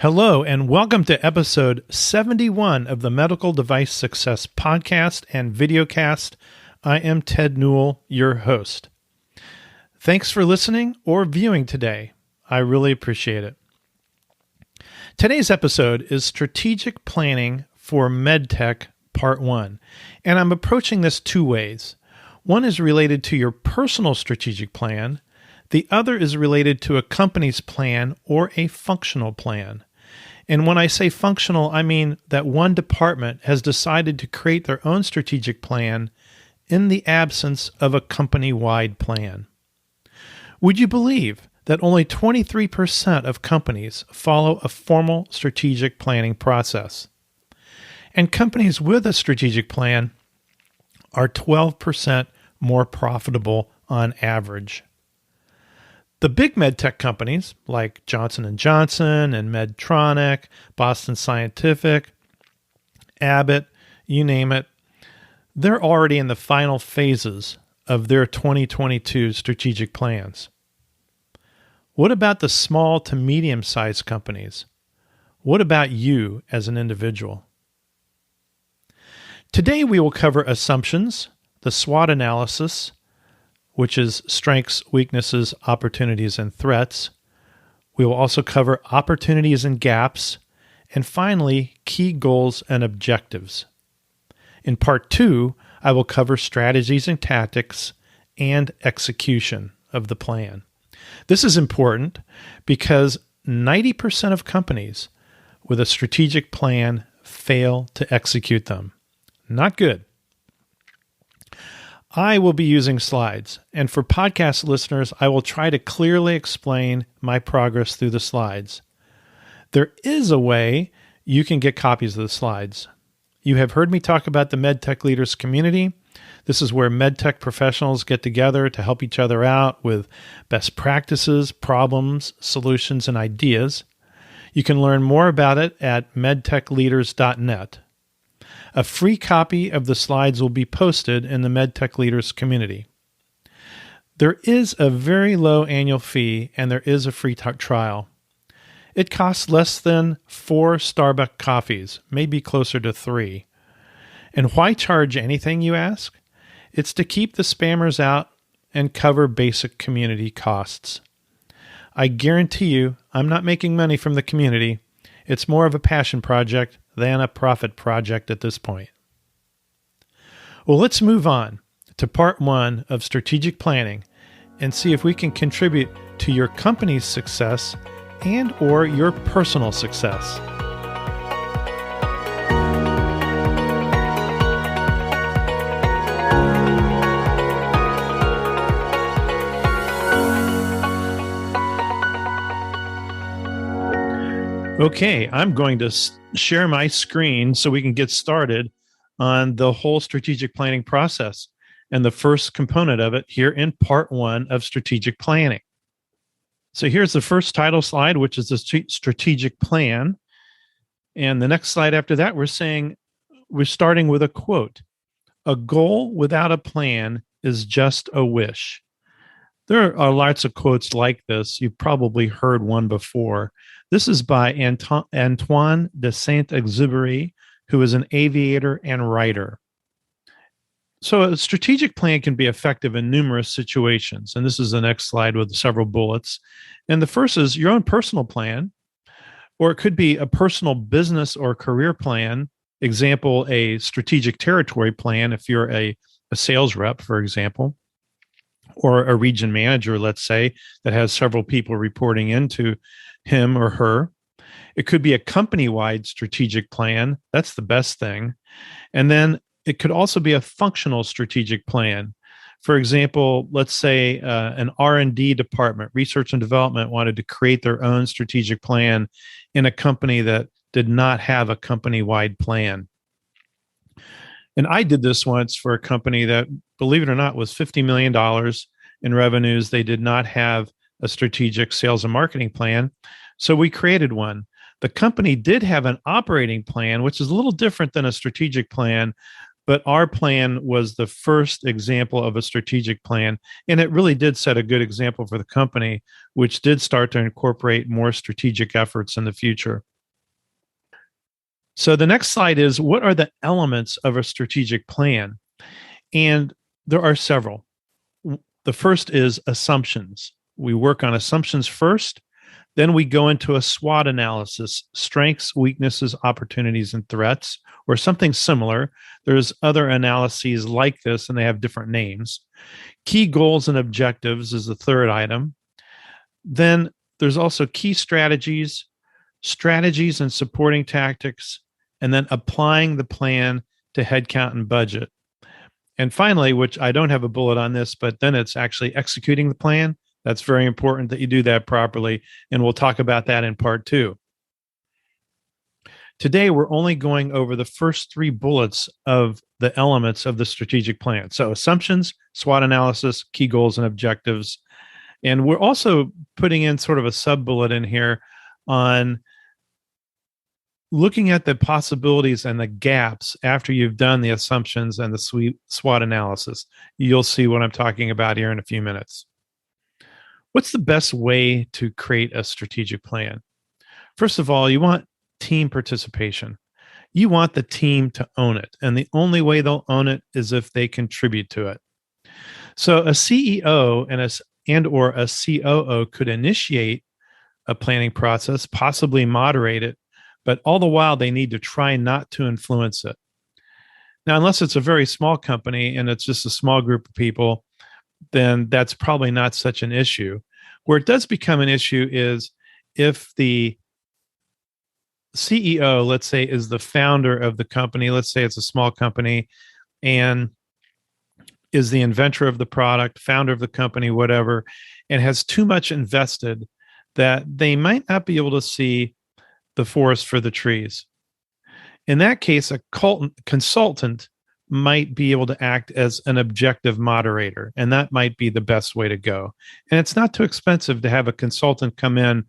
Hello, and welcome to episode 71 of the Medical Device Success podcast and videocast. I am Ted Newell, your host. Thanks for listening or viewing today. I really appreciate it. Today's episode is Strategic Planning for MedTech Part 1, and I'm approaching this two ways. One is related to your personal strategic plan. The other is related to a company's plan or a functional plan. And when I say functional, I mean that one department has decided to create their own strategic plan in the absence of a company-wide plan. Would you believe that only 23% of companies follow a formal strategic planning process? And companies with a strategic plan are 12% more profitable on average. The big MedTech companies like Johnson & Johnson and Medtronic, Boston Scientific, Abbott, you name it, they're already in the final phases of their 2022 strategic plans. What about the small to medium-sized companies? What about you as an individual? Today we will cover assumptions, the SWOT analysis, which is strengths, weaknesses, opportunities, and threats. We will also cover opportunities and gaps, and finally, key goals and objectives. In part 2, I will cover strategies and tactics and execution of the plan. This is important because 90% of companies with a strategic plan fail to execute them. Not good. I will be using slides, and for podcast listeners, I will try to clearly explain my progress through the slides. There is a way you can get copies of the slides. You have heard me talk about the MedTech Leaders community. This is where MedTech professionals get together to help each other out with best practices, problems, solutions, and ideas. You can learn more about it at medtechleaders.net. A free copy of the slides will be posted in the MedTech Leaders community. There is a very low annual fee and there is a free trial. It costs less than 4 Starbucks coffees, maybe closer to 3. And why charge anything, you ask? It's to keep the spammers out and cover basic community costs. I guarantee you, I'm not making money from the community. It's more of a passion project than a profit project at this point. Well, let's move on to part 1 of strategic planning and see if we can contribute to your company's success and or your personal success. Okay, I'm going to share my screen so we can get started on the whole strategic planning process and the first component of it here in part 1 of strategic planning. So here's the first title slide, which is the strategic plan. And the next slide after that, we're starting with a quote. A goal without a plan is just a wish. There are lots of quotes like this. You've probably heard one before. This is by Antoine de Saint-Exupéry, who is an aviator and writer. So a strategic plan can be effective in numerous situations. And this is the next slide with several bullets. And the first is your own personal plan, or it could be a personal business or career plan. Example, a strategic territory plan if you're a sales rep, for example, or a region manager, let's say, that has several people reporting into him or her. It could be a company-wide strategic plan. That's the best thing. And then it could also be a functional strategic plan. For example, let's say an R&D department, research and development, wanted to create their own strategic plan in a company that did not have a company-wide plan. And I did this once for a company that, believe it or not, was $50 million in revenues. They did not have a strategic sales and marketing plan. So we created one. The company did have an operating plan, which is a little different than a strategic plan, But our plan was the first example of a strategic plan, and it really did set a good example for the company, which did start to incorporate more strategic efforts in the future. So the next slide is, what are the elements of a strategic plan? And there are several. The first is assumptions. We work on assumptions first. Then we go into a SWOT analysis: strengths, weaknesses, opportunities, and threats, or something similar. There's other analyses like this, and they have different names. Key goals and objectives is the third item. Then there's also key strategies and supporting tactics, and then applying the plan to headcount and budget. And finally, which I don't have a bullet on this, but then it's actually executing the plan. That's very important that you do that properly, and we'll talk about that in part 2. Today, we're only going over the first 3 bullets of the elements of the strategic plan. So assumptions, SWOT analysis, key goals and objectives. And we're also putting in sort of a sub-bullet in here on looking at the possibilities and the gaps after you've done the assumptions and the SWOT analysis. You'll see what I'm talking about here in a few minutes. What's the best way to create a strategic plan? First of all, you want team participation. You want the team to own it, and the only way they'll own it is if they contribute to it. So a CEO and/or a COO could initiate a planning process, possibly moderate it, but all the while they need to try not to influence it. Now, unless it's a very small company and it's just a small group of people, then that's probably not such an issue. Where it does become an issue is if the CEO, let's say, is the founder of the company. Let's say it's a small company and is the inventor of the product, founder of the company, whatever, and has too much invested that they might not be able to see the forest for the trees. In that case, a consultant might be able to act as an objective moderator, and that might be the best way to go. And it's not too expensive to have a consultant come in,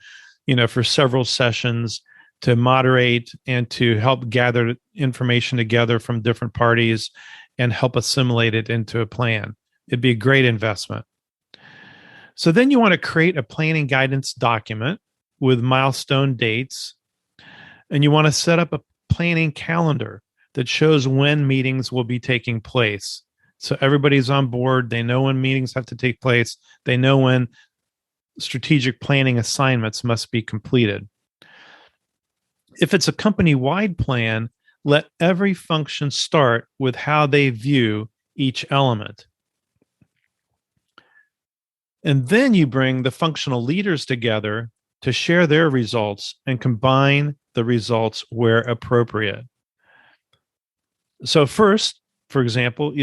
for several sessions to moderate and to help gather information together from different parties and help assimilate it into a plan. It'd be a great investment. So then you want to create a planning guidance document with milestone dates, and you want to set up a planning calendar that shows when meetings will be taking place. So everybody's on board. They know when meetings have to take place. They know when strategic planning assignments must be completed. If it's a company-wide plan, let every function start with how they view each element. And then you bring the functional leaders together to share their results and combine the results where appropriate. So first, for example,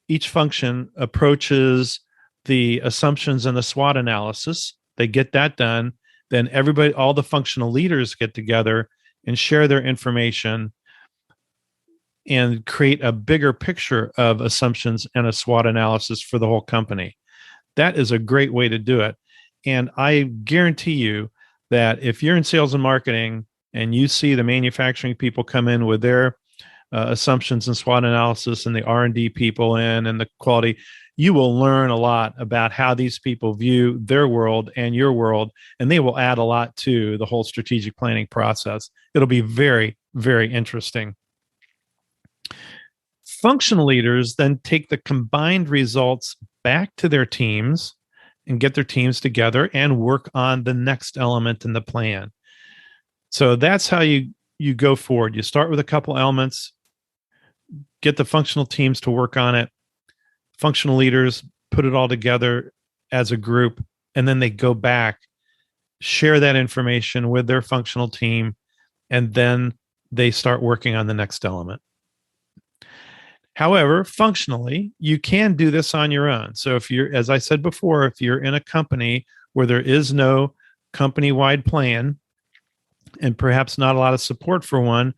each function approaches the assumptions and the SWOT analysis. They get that done. Then all the functional leaders get together and share their information and create a bigger picture of assumptions and a SWOT analysis for the whole company. That is a great way to do it. And I guarantee you that if you're in sales and marketing and you see the manufacturing people come in with their assumptions and SWOT analysis, and the R&D people and the quality, you will learn a lot about how these people view their world and your world, and they will add a lot to the whole strategic planning process. It'll be very, very interesting. Functional leaders then take the combined results back to their teams and get their teams together and work on the next element in the plan. So that's how you go forward. You start with a couple elements, get the functional teams to work on it. Functional leaders put it all together as a group, and then they go back, share that information with their functional team, and then they start working on the next element. However, functionally, you can do this on your own. So if you're, as I said before, if you're in a company where there is no company-wide plan and perhaps not a lot of support for one,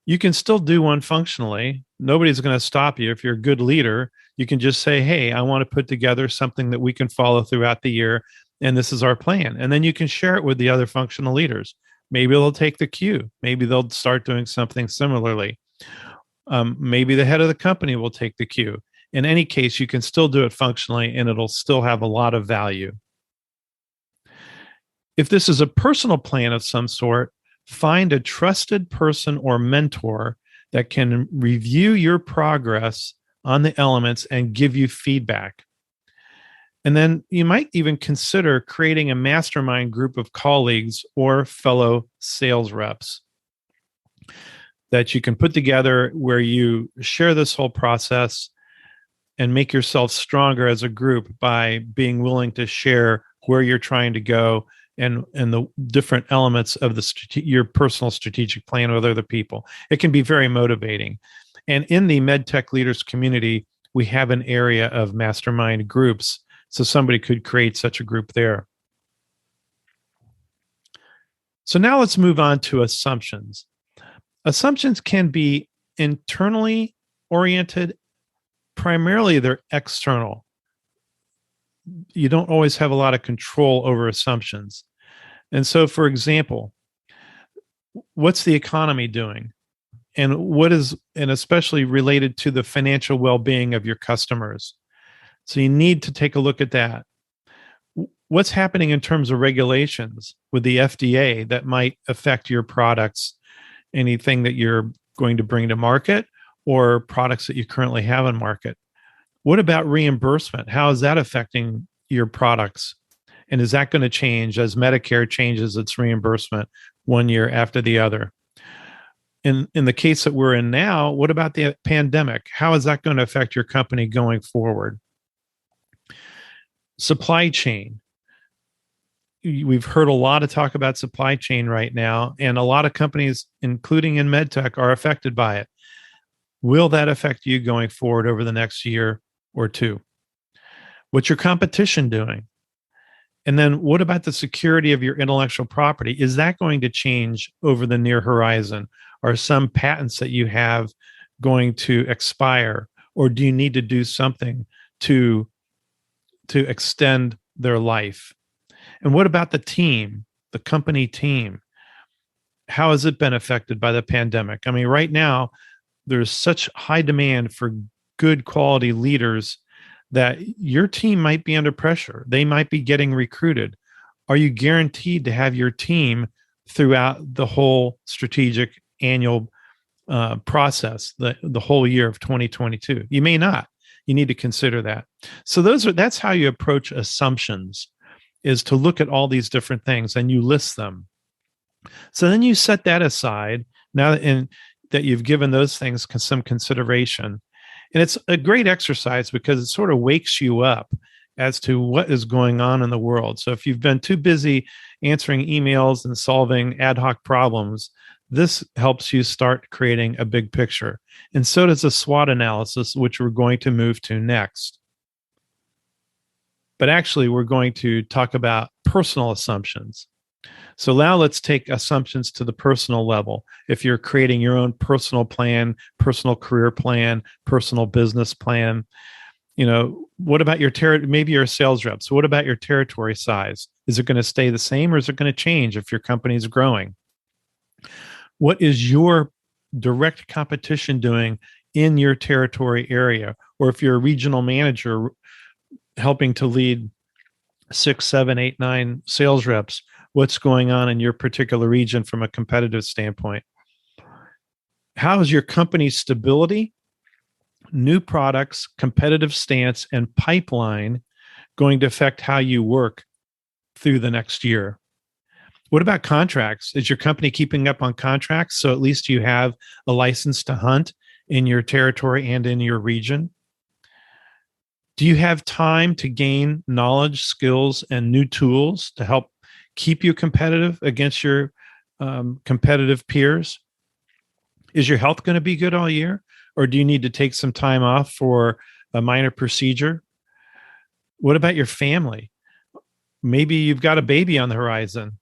you can still do one functionally. Nobody's going to stop you. If you're a good leader, you can just say, hey, I want to put together something that we can follow throughout the year, and this is our plan. And then you can share it with the other functional leaders. Maybe they'll take the cue. Maybe they'll start doing something similarly. Maybe the head of the company will take the cue. In any case, you can still do it functionally and it'll still have a lot of value. If this is a personal plan of some sort, find a trusted person or mentor that can review your progress on the elements and give you feedback. And then you might even consider creating a mastermind group of colleagues or fellow sales reps that you can put together where you share this whole process and make yourself stronger as a group by being willing to share where you're trying to go and the different elements of your personal strategic plan with other people. It can be very motivating. And in the MedTech leaders community, we have an area of mastermind groups. So somebody could create such a group there. So now let's move on to assumptions. Assumptions can be internally oriented. Primarily, they're external. You don't always have a lot of control over assumptions. And so, for example, what's the economy doing? And especially related to the financial well-being of your customers. So you need to take a look at that. What's happening in terms of regulations with the FDA that might affect your products, anything that you're going to bring to market or products that you currently have on market? What about reimbursement? How is that affecting your products? And is that going to change as Medicare changes its reimbursement one year after the other? In the case that we're in now, what about the pandemic? How is that going to affect your company going forward? Supply chain. We've heard a lot of talk about supply chain right now, and a lot of companies, including in MedTech, are affected by it. Will that affect you going forward over the next year or two? What's your competition doing? And then what about the security of your intellectual property? Is that going to change over the near horizon? Are some patents that you have going to expire? Or do you need to do something to extend their life? And what about the team, the company team? How has it been affected by the pandemic? I mean, right now, there's such high demand for good quality leaders that your team might be under pressure. They might be getting recruited. Are you guaranteed to have your team throughout the whole strategic annual process, the whole year of 2022? You may not. You need to consider that. So that's how you approach assumptions, is to look at all these different things and you list them. So then you set that aside now that you've given those things some consideration. And it's a great exercise because it sort of wakes you up as to what is going on in the world. So if you've been too busy answering emails and solving ad hoc problems, this helps you start creating a big picture. And so does a SWOT analysis, which we're going to move to next. But actually, we're going to talk about personal assumptions. So now let's take assumptions to the personal level. If you're creating your own personal plan, personal career plan, personal business plan, what about your maybe you're a sales rep. So what about your territory size? Is it going to stay the same or is it going to change if your company is growing? What is your direct competition doing in your territory area? Or if you're a regional manager helping to lead 6, 7, 8, 9 sales reps, what's going on in your particular region from a competitive standpoint? How is your company's stability, new products, competitive stance, and pipeline going to affect how you work through the next year? What about contracts? Is your company keeping up on contracts so at least you have a license to hunt in your territory and in your region? Do you have time to gain knowledge, skills, and new tools to help keep you competitive against your competitive peers? Is your health going to be good all year? Or do you need to take some time off for a minor procedure? What about your family? Maybe you've got a baby on the horizon.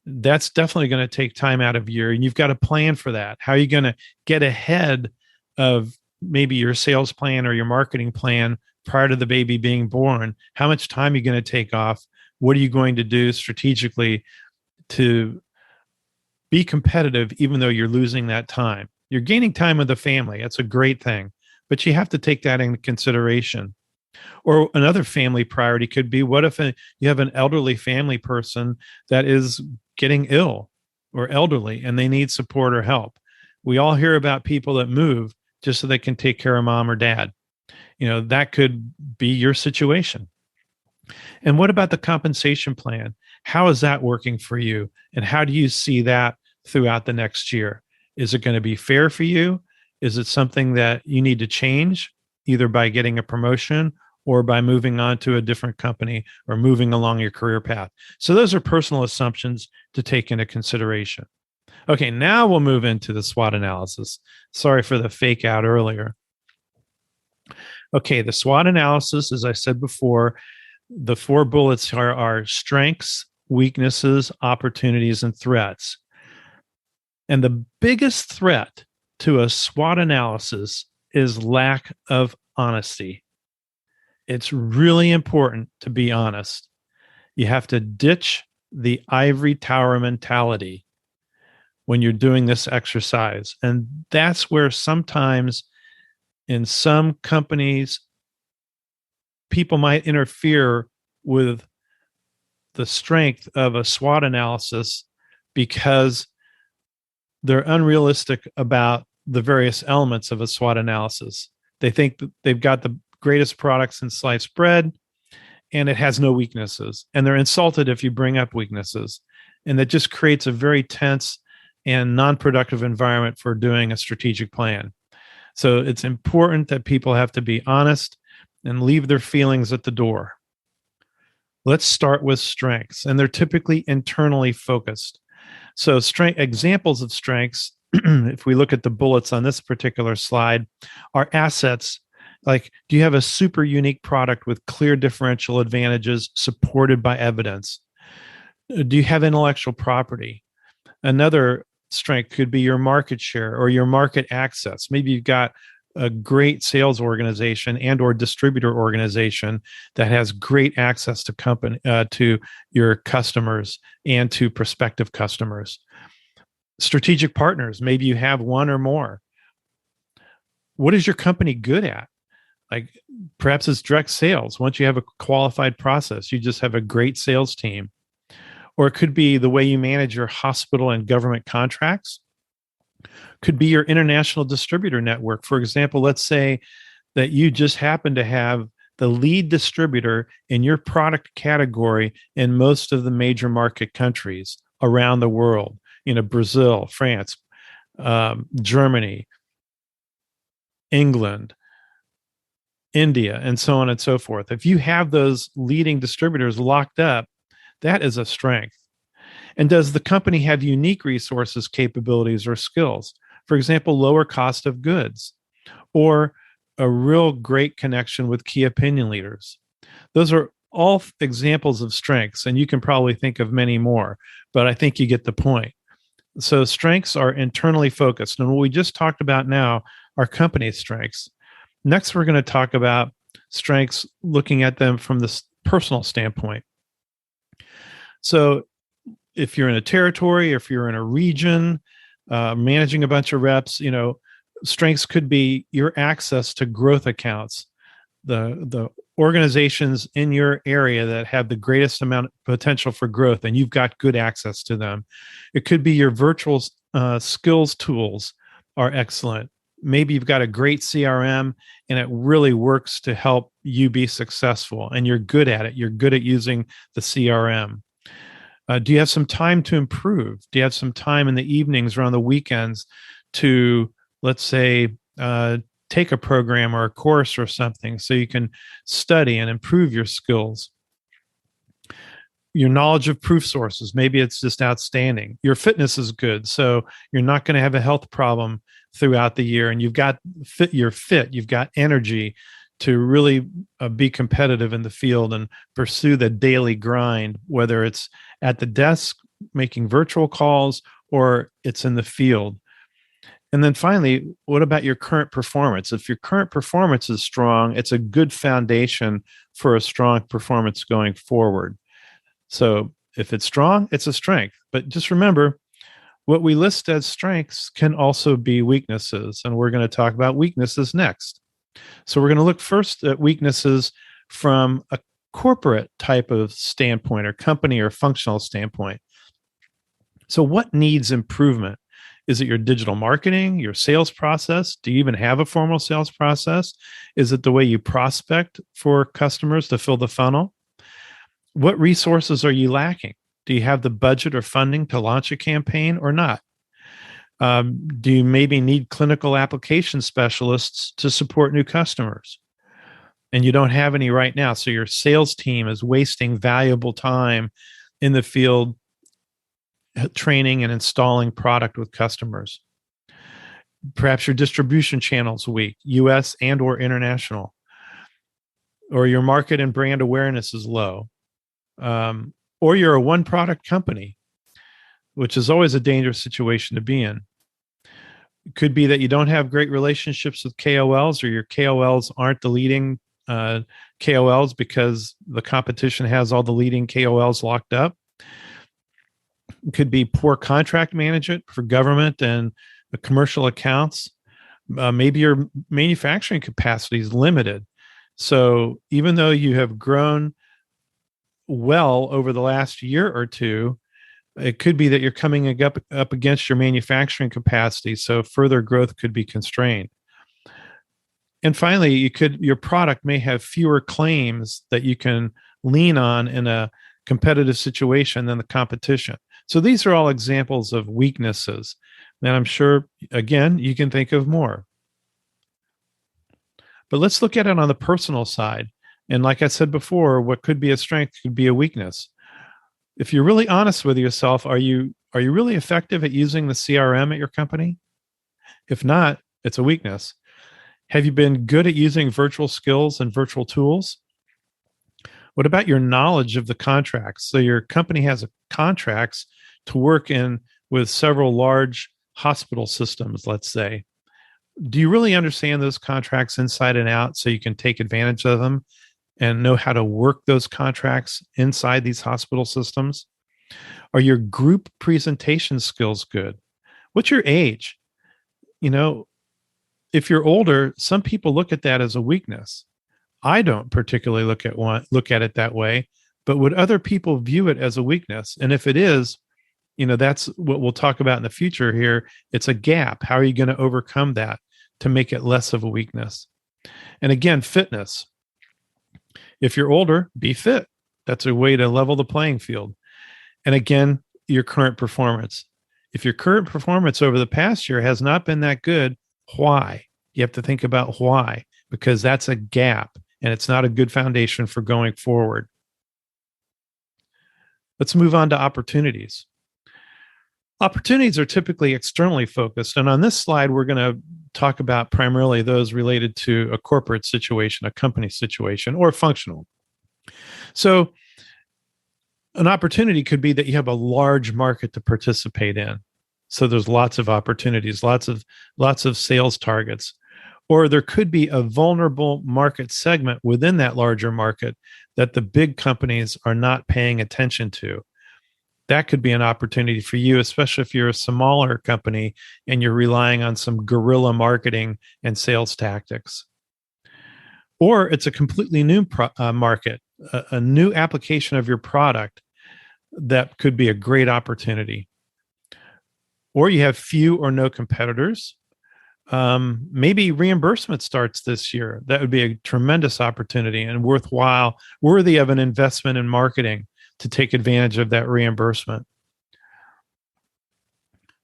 That's definitely going to take time out of year, and you've got to plan for that. How are you going to get ahead of maybe your sales plan or your marketing plan prior to the baby being born? How much time are you going to take off? What are you going to do strategically to be competitive, even though you're losing that time? You're gaining time with the family. That's a great thing, but you have to take that into consideration. Or another family priority could be, what if you have an elderly family person that is getting ill or elderly and they need support or help? We all hear about people that move just so they can take care of mom or dad. That could be your situation. And what about the compensation plan? How is that working for you? And how do you see that throughout the next year? Is it going to be fair for you? Is it something that you need to change, either by getting a promotion or by moving on to a different company or moving along your career path? So those are personal assumptions to take into consideration. Okay, now we'll move into the SWOT analysis. Sorry for the fake out earlier. Okay, the SWOT analysis, as I said before, the 4 bullets are strengths, weaknesses, opportunities, and threats. And the biggest threat to a SWOT analysis is lack of honesty. It's really important to be honest. You have to ditch the ivory tower mentality when you're doing this exercise. And that's where sometimes in some companies, people might interfere with the strength of a SWOT analysis because they're unrealistic about the various elements of a SWOT analysis. They think that they've got the greatest products in sliced bread and it has no weaknesses. And they're insulted if you bring up weaknesses. And that just creates a very tense and non-productive environment for doing a strategic plan. So it's important that people have to be honest and leave their feelings at the door. Let's start with strengths, and they're typically internally focused. So examples of strengths, if we look at the bullets on this particular slide, are assets. Like, do you have a super unique product with clear differential advantages supported by evidence? Do you have intellectual property? Another strength could be your market share or your market access. Maybe you've got a great sales organization and or distributor organization that has great access to your customers and to prospective customers. Strategic partners, maybe you have one or more. What is your company good at? Like, perhaps it's direct sales. Once you have a qualified process, you just have a great sales team. Or it could be the way you manage your hospital and government contracts. Could be your international distributor network. For example, let's say that you just happen to have the lead distributor in your product category in most of the major market countries around the world. Brazil, France, Germany, England, India, and so on and so forth. If you have those leading distributors locked up, that is a strength. And does the company have unique resources, capabilities, or skills? For example, lower cost of goods or a real great connection with key opinion leaders. Those are all examples of strengths, and you can probably think of many more, but I think you get the point. So strengths are internally focused. And what we just talked about now are company strengths. Next, we're going to talk about strengths, looking at them from this personal standpoint. So if you're in a territory, if you're in a region, managing a bunch of reps, strengths could be your access to growth accounts, the organizations in your area that have the greatest amount of potential for growth, and you've got good access to them. It could be your virtual skills tools are excellent. Maybe you've got a great CRM and it really works to help you be successful, and you're good at it. You're good at using the CRM. Do you have some time to improve? Do you have some time in the evenings or on the weekends to, let's say, take a program or a course or something so you can study and improve your skills? Your knowledge of proof sources, maybe it's just outstanding. Your fitness is good, so you're not going to have a health problem throughout the year, and you've got you're fit, you've got energy to really be competitive in the field and pursue the daily grind, whether it's at the desk making virtual calls or it's in the field. And then finally, what about your current performance? If your current performance is strong, it's a good foundation for a strong performance going forward. So if it's strong, it's a strength. But just remember, What we list as strengths can also be weaknesses, and we're going to talk about weaknesses next. So we're going to look first at weaknesses from a corporate type of standpoint or company or functional standpoint. So what needs improvement? Is it your digital marketing, your sales process? Do you even have a formal sales process? Is it the way you prospect for customers to fill the funnel? What resources are you lacking? Do you have the budget or funding to launch a campaign or not? Do you maybe need clinical application specialists to support new customers? And you don't have any right now. So your sales team is wasting valuable time in the field training and installing product with customers. Perhaps your distribution channel's weak, US and or international, or your market and brand awareness is low. Or you're a one product company, which is always a dangerous situation to be in. It could be that you don't have great relationships with KOLs, or your KOLs aren't the leading KOLs because the competition has all the leading KOLs locked up. It could be poor contract management for government and the commercial accounts. Maybe your manufacturing capacity is limited. So even though you have grown well over the last year or two, it could be that you're coming up against your manufacturing capacity, so further growth could be constrained. And finally, your product may have fewer claims that you can lean on in a competitive situation than the competition. So these are all examples of weaknesses. And I'm sure, again, you can think of more. But let's look at it on the personal side. And like I said before, what could be a strength could be a weakness. If you're really honest with yourself, are you really effective at using the CRM at your company? If not, it's a weakness. Have you been good at using virtual skills and virtual tools? What about your knowledge of the contracts? So your company has contracts to work in with several large hospital systems, let's say. Do you really understand those contracts inside and out so you can take advantage of them and know how to work those contracts inside these hospital systems? Are your group presentation skills good? What's your age? You know, if you're older, some people look at that as a weakness. I don't particularly look at it that way, but would other people view it as a weakness? And if it is, that's what we'll talk about in the future here. It's a gap. How are you going to overcome that to make it less of a weakness? And again, fitness. If you're older, be fit. That's a way to level the playing field. And again, your current performance. If your current performance over the past year has not been that good, why? You have to think about why, because that's a gap and it's not a good foundation for going forward. Let's move on to opportunities. Opportunities are typically externally focused. And on this slide, we're going to talk about primarily those related to a corporate situation, a company situation, or functional. So an opportunity could be that you have a large market to participate in. So there's lots of opportunities, lots of sales targets. Or there could be a vulnerable market segment within that larger market that the big companies are not paying attention to. That could be an opportunity for you, especially if you're a smaller company and you're relying on some guerrilla marketing and sales tactics. Or it's a completely new market, a new application of your product that could be a great opportunity. Or you have few or no competitors. Maybe reimbursement starts this year. That would be a tremendous opportunity and worthy of an investment in marketing to take advantage of that reimbursement.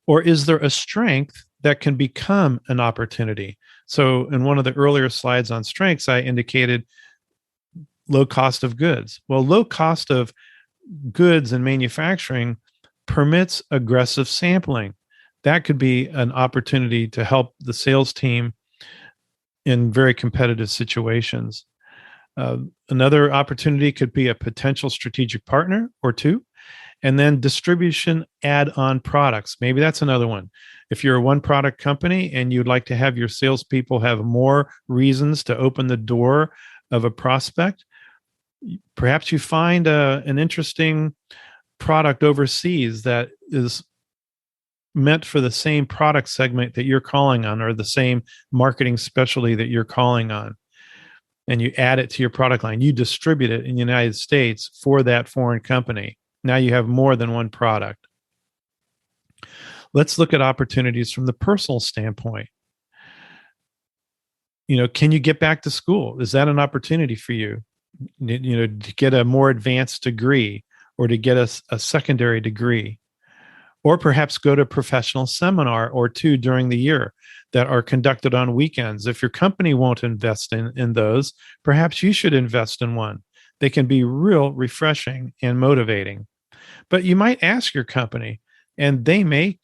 Or is there a strength that can become an opportunity? So in one of the earlier slides on strengths, I indicated low cost of goods. Well, low cost of goods and manufacturing permits aggressive sampling. That could be an opportunity to help the sales team in very competitive situations. Another opportunity could be a potential strategic partner or two, and then distribution add-on products. Maybe that's another one. If you're a one-product company and you'd like to have your salespeople have more reasons to open the door of a prospect, perhaps you find an interesting product overseas that is meant for the same product segment that you're calling on, or the same marketing specialty that you're calling on, and you add it to your product line. You distribute it in the United States for that foreign company. Now you have more than one product. Let's look at opportunities from the personal standpoint. Can you get back to school? Is that an opportunity for you? To get a more advanced degree, or to get a secondary degree, or perhaps go to a professional seminar or two during the year that are conducted on weekends. If your company won't invest in those, perhaps you should invest in one. They can be real refreshing and motivating. But you might ask your company, and they may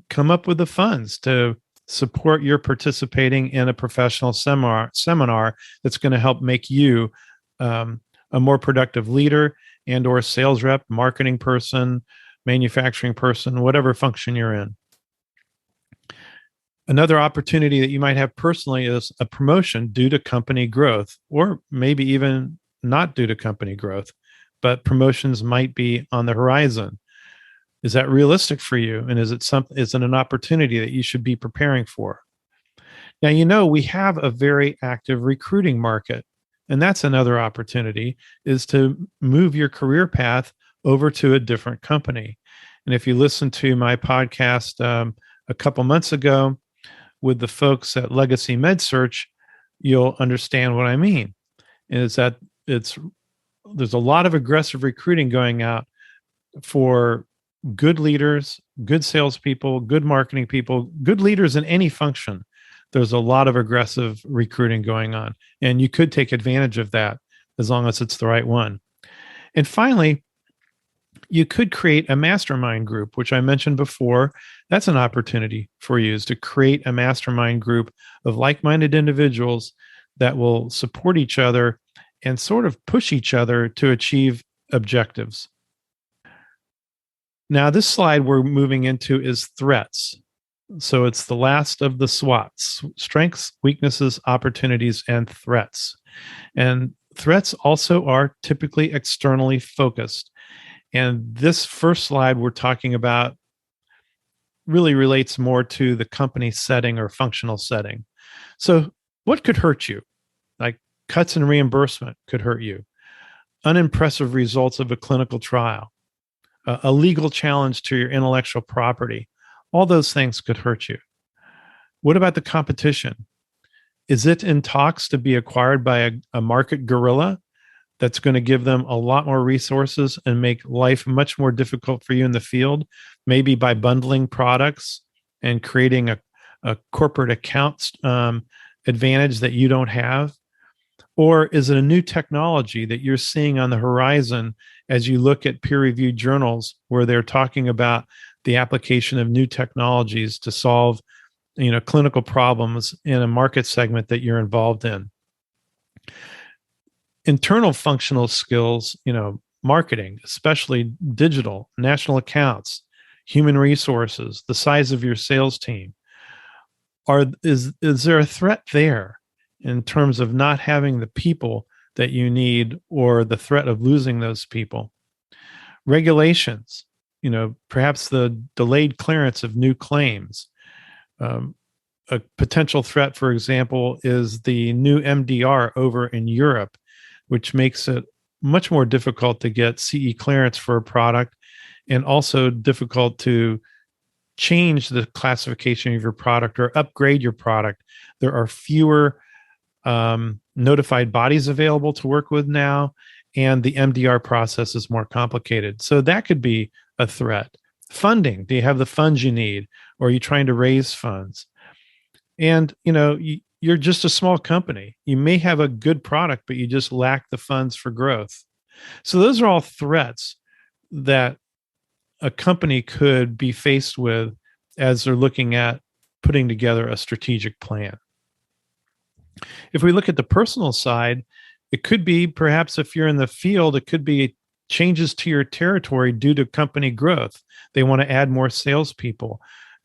come up with the funds to support your participating in a professional seminar that's going to help make you a more productive leader and or sales rep, marketing person, manufacturing person, whatever function you're in. Another opportunity that you might have personally is a promotion due to company growth, or maybe even not due to company growth, but promotions might be on the horizon. Is that realistic for you? And is it an opportunity that you should be preparing for? Now, we have a very active recruiting market, and that's another opportunity, is to move your career path over to a different company. And if you listen to my podcast a couple months ago with the folks at Legacy MedSearch, you'll understand what I mean. Is that there's a lot of aggressive recruiting going out for good leaders, good salespeople, good marketing people, good leaders in any function. There's a lot of aggressive recruiting going on, and you could take advantage of that as long as it's the right one. And finally, you could create a mastermind group, which I mentioned before. That's an opportunity for you, is to create a mastermind group of like-minded individuals that will support each other and sort of push each other to achieve objectives. Now, this slide we're moving into is threats. So it's the last of the SWOTs: strengths, weaknesses, opportunities, and threats. And threats also are typically externally focused. And this first slide we're talking about really relates more to the company setting or functional setting. So what could hurt you? Like cuts in reimbursement could hurt you. Unimpressive results of a clinical trial, a legal challenge to your intellectual property. All those things could hurt you. What about the competition? Is it in talks to be acquired by a market gorilla that's going to give them a lot more resources and make life much more difficult for you in the field, maybe by bundling products and creating a corporate account advantage that you don't have? Or is it a new technology that you're seeing on the horizon as you look at peer-reviewed journals where they're talking about the application of new technologies to solve, clinical problems in a market segment that you're involved in? Internal functional skills, marketing, especially digital, national accounts, human resources, the size of your sales team. Is there a threat there in terms of not having the people that you need, or the threat of losing those people? Regulations, perhaps the delayed clearance of new claims. A potential threat, for example, is the new MDR over in Europe, which makes it much more difficult to get CE clearance for a product, and also difficult to change the classification of your product or upgrade your product. There are fewer notified bodies available to work with now, and the MDR process is more complicated. So that could be a threat. Funding. Do you have the funds you need, or are you trying to raise funds? And, you're just a small company. You may have a good product, but you just lack the funds for growth. So those are all threats that a company could be faced with as they're looking at putting together a strategic plan. If we look at the personal side, it could be, perhaps if you're in the field, it could be changes to your territory due to company growth. They want to add more salespeople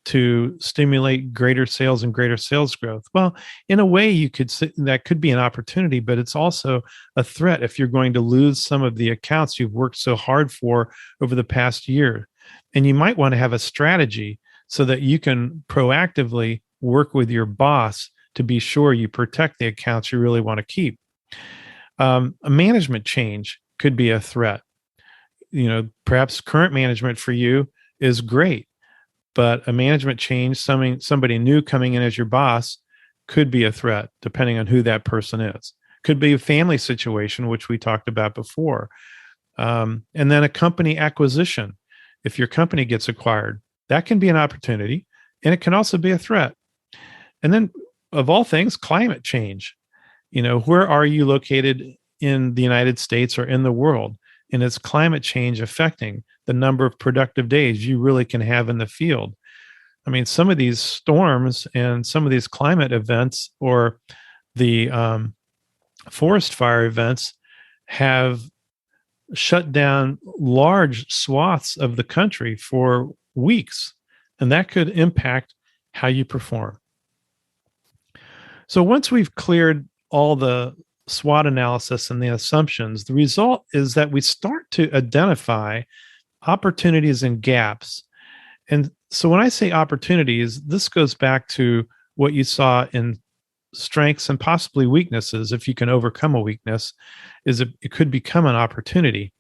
to stimulate greater sales and greater sales growth. Well, in a way, that could be an opportunity, but it's also a threat if you're going to lose some of the accounts you've worked so hard for over the past year. And you might want to have a strategy so that you can proactively work with your boss to be sure you protect the accounts you really want to keep. A management change could be a threat. Perhaps current management for you is great, but a management change, somebody new coming in as your boss, could be a threat depending on who that person is. Could be a family situation, which we talked about before. And then a company acquisition. If your company gets acquired, that can be an opportunity, and it can also be a threat. And then, of all things, climate change. Where are you located in the United States or in the world? And is climate change affecting the number of productive days you really can have in the field? I mean, some of these storms and some of these climate events or the forest fire events have shut down large swaths of the country for weeks, and that could impact how you perform. So once we've cleared all the SWOT analysis and the assumptions, the result is that we start to identify opportunities and gaps. And so when I say opportunities, this goes back to what you saw in strengths and possibly weaknesses. If you can overcome a weakness, it could become an opportunity.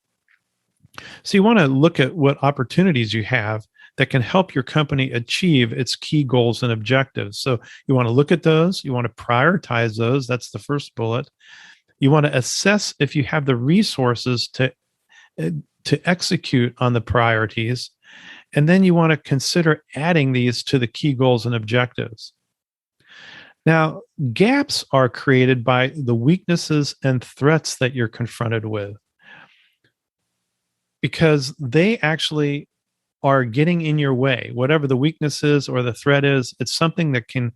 So you want to look at what opportunities you have that can help your company achieve its key goals and objectives. So you want to look at those. You want to prioritize those. That's the first bullet. You want to assess if you have the resources to execute on the priorities. And then you want to consider adding these to the key goals and objectives. Now, gaps are created by the weaknesses and threats that you're confronted with, because they actually are getting in your way. Whatever the weakness is or the threat is, it's something that can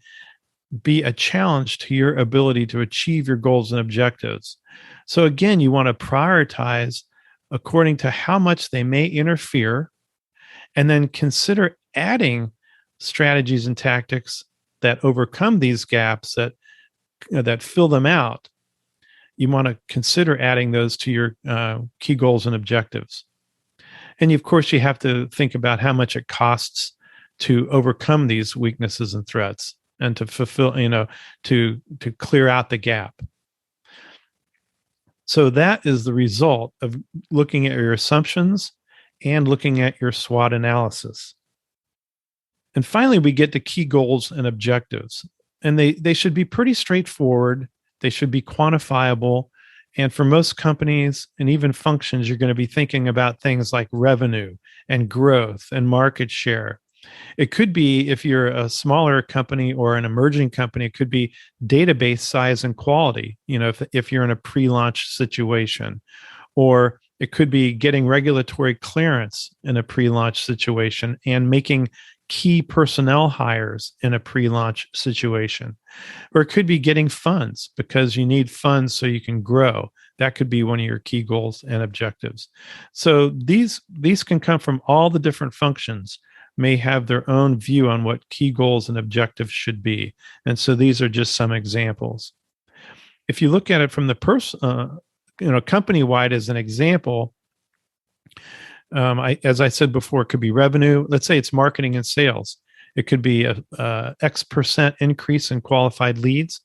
be a challenge to your ability to achieve your goals and objectives. So again, you want to prioritize according to how much they may interfere, and then consider adding strategies and tactics that overcome these gaps, that fill them out. You want to consider adding those to your key goals and objectives. And of course, you have to think about how much it costs to overcome these weaknesses and threats and to fulfill, to clear out the gap. So that is the result of looking at your assumptions and looking at your SWOT analysis. And finally, we get to key goals and objectives. And they should be pretty straightforward. They should be quantifiable. And for most companies and even functions, you're going to be thinking about things like revenue and growth and market share. It could be, if you're a smaller company or an emerging company, it could be database size and quality, if you're in a pre-launch situation. Or it could be getting regulatory clearance in a pre-launch situation and making key personnel hires in a pre-launch situation. Or it could be getting funds, because you need funds so you can grow. That could be one of your key goals and objectives. So these can come from all the different functions, may have their own view on what key goals and objectives should be. And so these are just some examples. If you look at it from the company-wide as an example, as I said before, it could be revenue. Let's say it's marketing and sales. It could be a X% increase in qualified leads.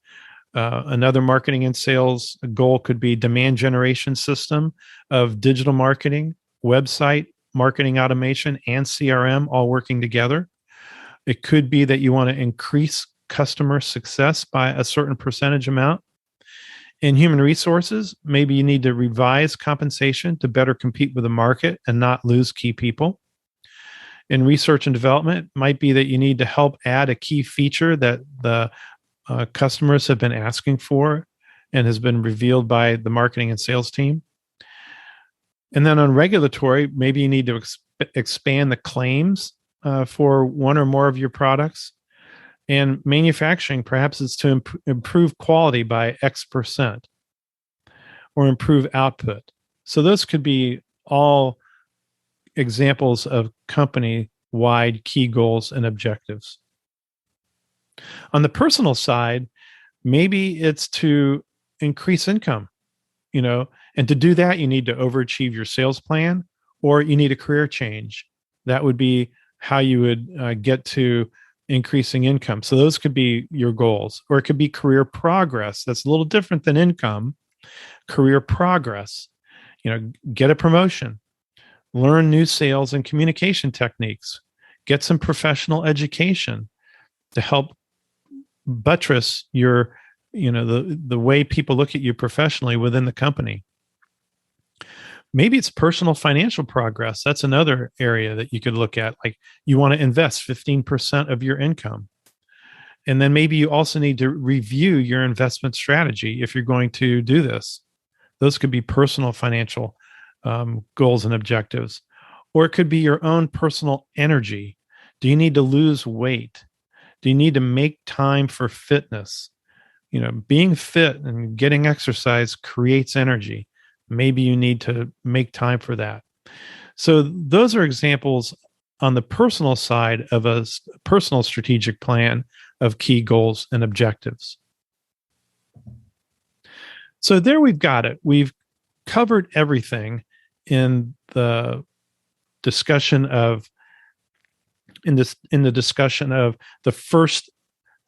Another marketing and sales goal could be demand generation system of digital marketing, website, marketing automation, and CRM all working together. It could be that you want to increase customer success by a certain percentage amount. In human resources, maybe you need to revise compensation to better compete with the market and not lose key people. In research and development, it might be that you need to help add a key feature that the customers have been asking for and has been revealed by the marketing and sales team. And then on regulatory, maybe you need to expand the claims for one or more of your products. And manufacturing, perhaps it's to improve quality by X% or improve output. So those could be all examples of company-wide key goals and objectives. On the personal side, maybe it's to increase income, and to do that, you need to overachieve your sales plan, or you need a career change. That would be how you would get to increasing income. So those could be your goals, or it could be career progress. That's a little different than income. Career progress, get a promotion, learn new sales and communication techniques, get some professional education to help buttress your, the way people look at you professionally within the company. Maybe it's personal financial progress. That's another area that you could look at. Like, you want to invest 15% of your income. And then maybe you also need to review your investment strategy if you're going to do this. Those could be personal financial goals and objectives. Or it could be your own personal energy. Do you need to lose weight? Do you need to make time for fitness? Being fit and getting exercise creates energy. Maybe you need to make time for that. So those are examples on the personal side of a personal strategic plan of key goals and objectives. So there we've got it. We've covered everything in the discussion of the first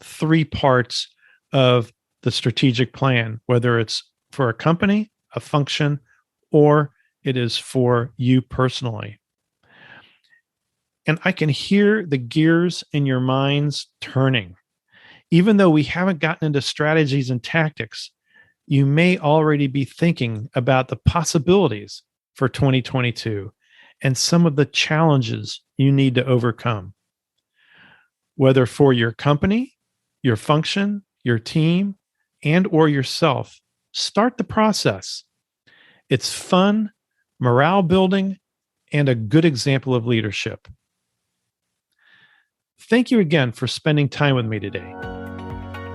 three parts of the strategic plan, whether it's for a company, a function, or it is for you personally. And I can hear the gears in your minds turning. Even though we haven't gotten into strategies and tactics, you may already be thinking about the possibilities for 2022 and some of the challenges you need to overcome. Whether for your company, your function, your team, and or yourself, start the process. It's fun, morale building, and a good example of leadership. Thank you again for spending time with me today.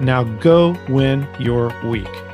Now go win your week.